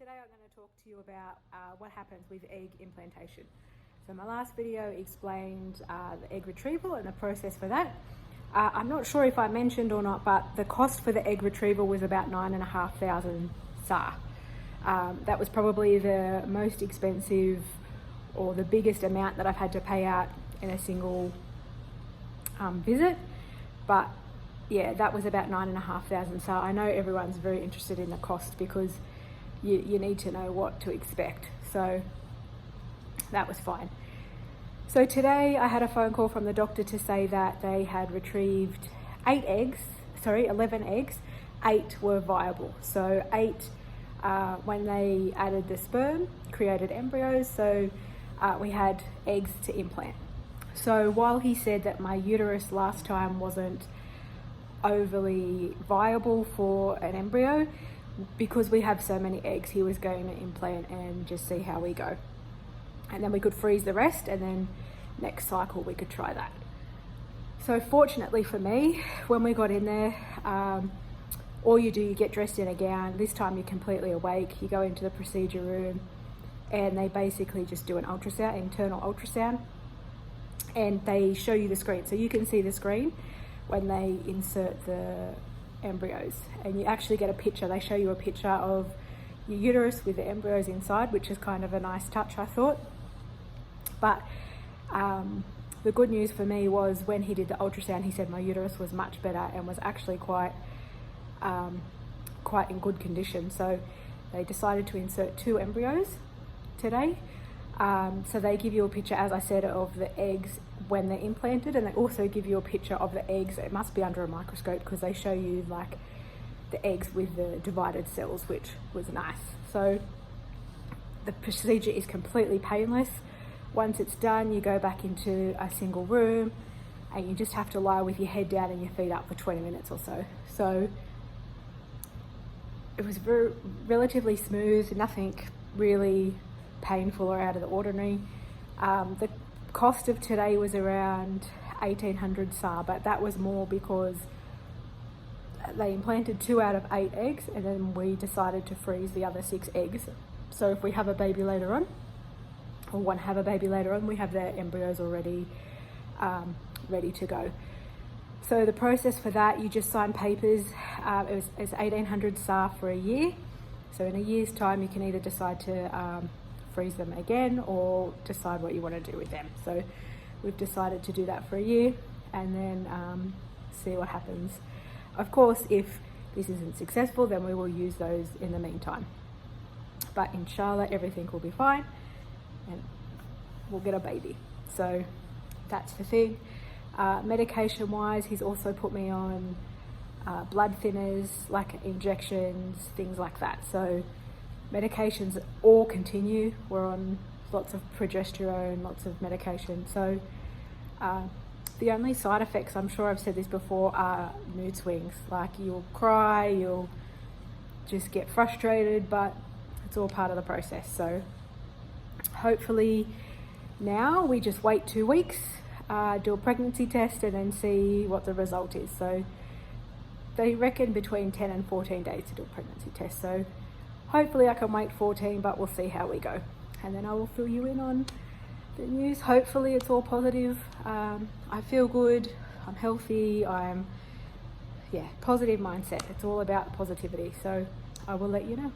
Today I'm going to talk to you about what happens with egg implantation. So my last video explained the egg retrieval and the process for that. I'm not sure if I mentioned or not, but the cost for the egg retrieval was about 9,500 SAR. That was probably the most expensive or the biggest amount that I've had to pay out in a single visit. But yeah, that was about 9,500 SAR. I know everyone's very interested in the cost because you need to know what to expect. So that was fine. So today I had a phone call from the doctor to say that they had retrieved 11 eggs, 8 were viable. So 8, when they added the sperm, created embryos. So we had eggs to implant. So while he said that my uterus last time wasn't overly viable for an embryo, because we have so many eggs, he was going to implant and just see how we go. And then we could freeze the rest, and then next cycle we could try that. So fortunately for me, when we got in there, all you do, you get dressed in a gown. This time you're completely awake. You go into the procedure room and they basically just do an ultrasound, internal ultrasound, and they show you the screen. So you can see the screen when they insert the embryos, and you actually get a picture. They show you a picture of your uterus with the embryos inside, which is kind of a nice touch, I thought. But the good news for me was when he did the ultrasound, he said my uterus was much better and was actually quite in good condition. So they decided to insert 2 embryos today. So they give you a picture, as I said, of the eggs when they're implanted, and they also give you a picture of the eggs. It must be under a microscope because they show you like the eggs with the divided cells, which was nice. So the procedure is completely painless. Once it's done, you go back into a single room and you just have to lie with your head down and your feet up for 20 minutes or so. So it was relatively smooth, nothing really painful or out of the ordinary. The cost of today was around 1,800 SAR, but that was more because they implanted 2 out of 8 eggs, and then we decided to freeze the other 6 eggs. So if we have a baby later on, or want to have a baby later on, we have their embryos already ready to go. So the process for that, you just sign papers. It's 1,800 SAR for a year. So in a year's time, you can either decide to freeze them again or decide what you want to do with them. So we've decided to do that for a year and then see what happens. Of course, if this isn't successful, then we will use those in the meantime. But inshallah, everything will be fine and we'll get a baby. So that's the thing. Medication wise, he's also put me on blood thinners, like injections, things like that. So medications all continue. We're on lots of progesterone, lots of medication. So the only side effects, I'm sure I've said this before, are mood swings. Like you'll cry, you'll just get frustrated, but it's all part of the process. So hopefully now we just wait 2 weeks, do a pregnancy test, and then see what the result is. So they reckon between 10 and 14 days to do a pregnancy test. So hopefully I can wait 14, but we'll see how we go. And then I will fill you in on the news. Hopefully it's all positive. I feel good, I'm healthy, positive mindset. It's all about positivity. So I will let you know.